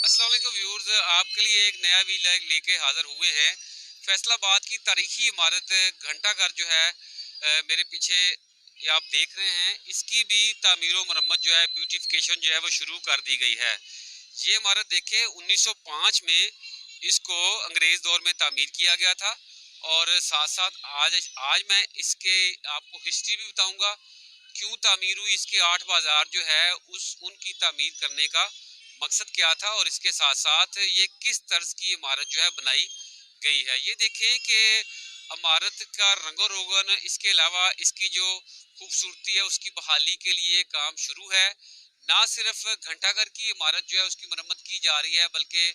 السلام علیکم ویورز، آپ کے لیے ایک نیا ویلاگ لے کے حاضر ہوئے ہیں۔ فیصل آباد کی تاریخی عمارت گھنٹہ گھر جو ہے میرے پیچھے یہ آپ دیکھ رہے ہیں، اس کی بھی تعمیر و مرمت جو ہے بیوٹیفیکیشن جو ہے وہ شروع کر دی گئی ہے۔ یہ عمارت دیکھیں 1905 میں اس کو انگریز دور میں تعمیر کیا گیا تھا، اور ساتھ ساتھ آج میں اس کے آپ کو ہسٹری بھی بتاؤں گا، کیوں تعمیر ہوئی، اس کے 8 بازار جو ہے ان کی تعمیر کرنے کا مقصد کیا تھا، اور اس کے ساتھ ساتھ یہ کس طرز کی عمارت جو ہے بنائی گئی ہے۔ یہ دیکھیں کہ عمارت کا رنگ و روغن، اس کے علاوہ اس کی جو خوبصورتی ہے اس کی بحالی کے لیے کام شروع ہے۔ نہ صرف گھنٹہ گھر کی عمارت جو ہے اس کی مرمت کی جا رہی ہے، بلکہ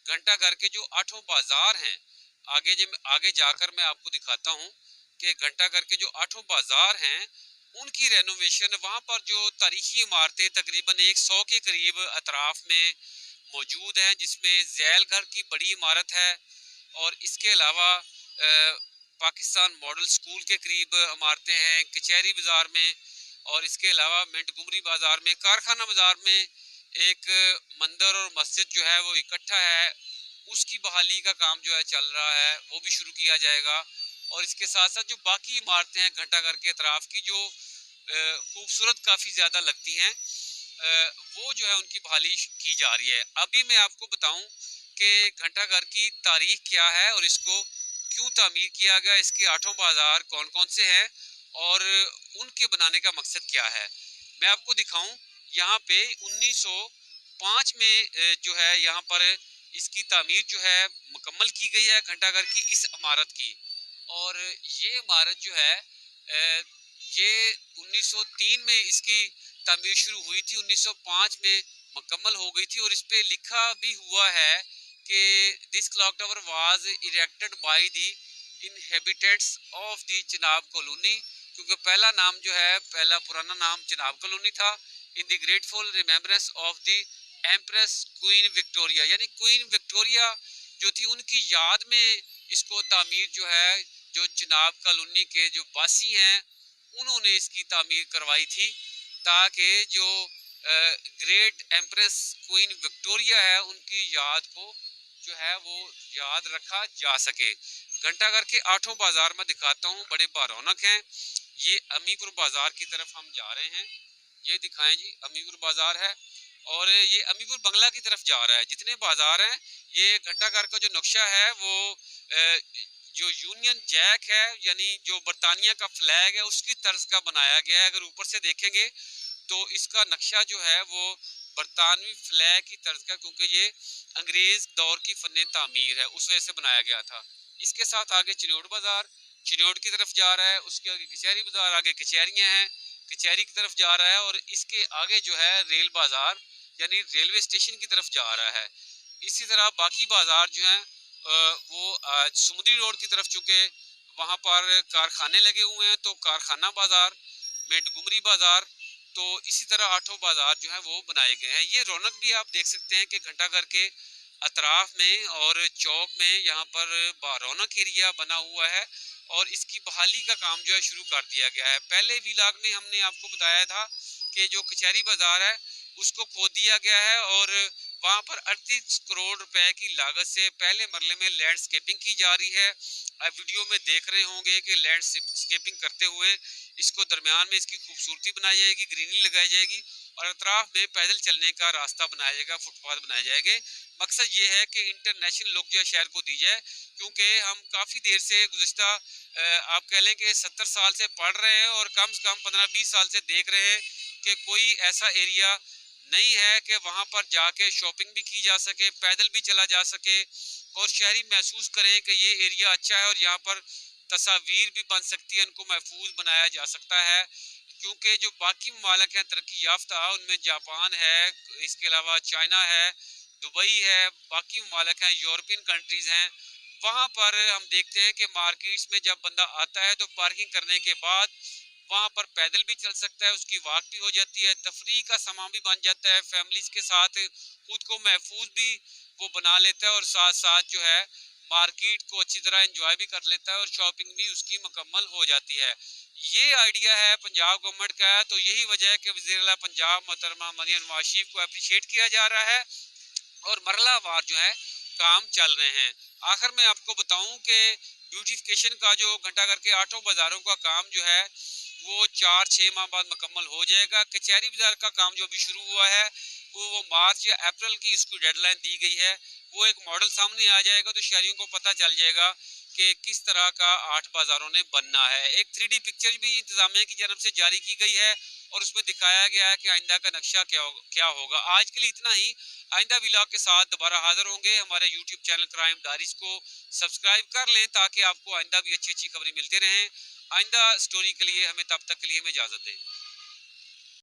گھنٹہ گھر کے جو 8 بازار ہیں، آگے جا کر میں آپ کو دکھاتا ہوں کہ گھنٹہ گھر کے جو 8 بازار ہیں ان کی رینوویشن، وہاں پر جو تاریخی عمارتیں تقریباً 100 کے قریب اطراف میں موجود ہیں، جس میں ذیل گھر کی بڑی عمارت ہے، اور اس کے علاوہ پاکستان ماڈل سکول کے قریب عمارتیں ہیں کچہری بازار میں، اور اس کے علاوہ منٹ گمری بازار میں، کارخانہ بازار میں ایک مندر اور مسجد جو ہے وہ اکٹھا ہے، اس کی بحالی کا کام جو ہے چل رہا ہے، وہ بھی شروع کیا جائے گا۔ اور اس کے ساتھ ساتھ جو باقی عمارتیں ہیں گھنٹہ گھر کے اطراف کی، جو خوبصورت کافی زیادہ لگتی ہیں، وہ جو ہے ان کی بحالی کی جا رہی ہے۔ ابھی میں آپ کو بتاؤں کہ گھنٹہ گھر کی تاریخ کیا ہے اور اس کو کیوں تعمیر کیا گیا، اس کے 8 بازار کون کون سے ہیں اور ان کے بنانے کا مقصد کیا ہے۔ میں آپ کو دکھاؤں، یہاں پہ 1905 میں جو ہے یہاں پر اس کی تعمیر جو ہے مکمل کی گئی ہے گھنٹہ گھر کی اس عمارت کی، اور یہ عمارت جو ہے یہ 1903 میں اس کی تعمیر شروع ہوئی تھی، 1905 میں مکمل ہو گئی تھی، اور اس پہ لکھا بھی ہوا ہے کہ this clock tower was erected by the inhabitants of the Chenab colony, کیونکہ پہلا پرانا نام چناب کالونی تھا، in the grateful remembrance of the empress queen Victoria, یعنی کوئین وکٹوریا جو تھی ان کی یاد میں اس کو تعمیر جو ہے، جو چناب کالونی کے جو باسی ہیں انہوں نے اس کی تعمیر کروائی تھی، تاکہ جو گریٹ ایمپریس کوئین وکٹوریا ہے ان کی یاد کو جو ہے وہ یاد رکھا جا سکے۔ گھنٹہ گھر کے 8 بازار میں دکھاتا ہوں، بڑے بارونق ہیں۔ یہ امی پور بازار کی طرف ہم جا رہے ہیں، یہ دکھائیں جی، امی پور بازار ہے، اور یہ امی پور بنگلہ کی طرف جا رہا ہے۔ جتنے بازار ہیں، یہ گھنٹہ گھر کا جو نقشہ ہے وہ جو یونین جیک ہے، یعنی جو برطانیہ کا فلیگ ہے اس کی طرز کا بنایا گیا ہے۔ اگر اوپر سے دیکھیں گے تو اس کا نقشہ جو ہے وہ برطانوی فلیگ کی طرز کا، کیونکہ یہ انگریز دور کی فن تعمیر ہے، اس وجہ سے بنایا گیا تھا۔ اس کے ساتھ آگے چنوڑ بازار چنوڑ کی طرف جا رہا ہے، اس کے آگے کچہری بازار، آگے کچہریاں ہیں، کچہری کی طرف جا رہا ہے، اور اس کے آگے جو ہے ریل بازار یعنی ریلوے اسٹیشن کی طرف جا رہا ہے۔ اسی طرح باقی بازار جو ہیں وہ سمندری روڈ کی طرف، چونکہ وہاں پر کارخانے لگے ہوئے ہیں تو کارخانہ بازار، منٹ گمری بازار، تو اسی طرح 8 بازار جو ہیں وہ بنائے گئے ہیں۔ یہ رونق بھی آپ دیکھ سکتے ہیں کہ گھنٹہ گھر کے اطراف میں اور چوک میں یہاں پر بارونق ایریا بنا ہوا ہے، اور اس کی بحالی کا کام جو ہے شروع کر دیا گیا ہے۔ پہلے ویلاگ میں ہم نے آپ کو بتایا تھا کہ جو کچہری بازار ہے اس کو کھود دیا گیا ہے، اور وہاں پر 38 کروڑ روپے کی لاگت سے پہلے مرلے میں لینڈ سکیپنگ کی جا رہی ہے۔ آپ ویڈیو میں دیکھ رہے ہوں گے کہ لینڈ سکیپنگ کرتے ہوئے اس کو درمیان میں اس کی خوبصورتی بنائی جائے گی، گرینری لگائی جائے گی، اور اطراف میں پیدل چلنے کا راستہ بنایا جائے گا، فٹ پاتھ بنائے جائے گے۔ مقصد یہ ہے کہ انٹرنیشنل لک جو ہے شہر کو دی جائے، کیونکہ ہم کافی دیر سے گزشتہ آپ کہہ لیں کہ 70 سال سے پڑھ رہے ہیں، اور کم سے کم 15-20 سال سے دیکھ رہے ہیں کہ کوئی ایسا ایریا نہیں ہے کہ وہاں پر جا کے شاپنگ بھی کی جا سکے، پیدل بھی چلا جا سکے، اور شہری محسوس کریں کہ یہ ایریا اچھا ہے، اور یہاں پر تصاویر بھی بن سکتی ہیں، ان کو محفوظ بنایا جا سکتا ہے۔ کیونکہ جو باقی ممالک ہیں ترقی یافتہ، ان میں جاپان ہے، اس کے علاوہ چائنا ہے، دبئی ہے، باقی ممالک ہیں، یورپین کنٹریز ہیں، وہاں پر ہم دیکھتے ہیں کہ مارکیٹس میں جب بندہ آتا ہے تو پارکنگ کرنے کے بعد وہاں پر پیدل بھی چل سکتا ہے، اس کی واک بھی ہو جاتی ہے، تفریح کا سامان بھی بن جاتا ہے، فیملیز کے ساتھ خود کو محفوظ بھی وہ بنا لیتا ہے، اور ساتھ ساتھ جو ہے مارکیٹ کو اچھی طرح انجوائے بھی کر لیتا ہے، اور شاپنگ بھی اس کی مکمل ہو جاتی ہے۔ یہ آئیڈیا ہے پنجاب گورنمنٹ کا ہے، تو یہی وجہ ہے کہ وزیر اعلیٰ پنجاب محترمہ مریم نواز شریف کو اپریشیٹ کیا جا رہا ہے، اور مرحلہ وار جو ہے کام چل رہے ہیں. آخر میں آپ کو بتاؤں کہ بیوٹیفکیشن کا جو گھنٹہ گھر کے 8 بازاروں کا کام جو ہے وہ 4-6 ماہ بعد مکمل ہو جائے گا. کچہری بازار کا کام جو ابھی شروع ہوا ہے وہ مارچ یا اپریل کی اس کو ڈیڈ لائن دی گئی ہے. وہ ایک ماڈل سامنے آ جائے گا تو شہریوں کو پتہ چل جائے گا کہ کس طرح کا 8 بازاروں نے بننا ہے. ایک 3D پکچر بھی انتظامیہ کی جانب سے جاری کی گئی ہے اور اس میں دکھایا گیا ہے کہ آئندہ کا نقشہ کیا ہوگا. آج کے لیے اتنا ہی. آئندہ ولاگ کے ساتھ دوبارہ حاضر ہوں گے. ہمارے یوٹیوب چینل کرائم ڈائریز کو سبسکرائب کر لیں تاکہ آپ کو آئندہ بھی اچھی اچھی خبریں ملتے رہیں. آئندہ سٹوری کے لیے ہمیں تب تک کے لیے ہمیں اجازت دیں.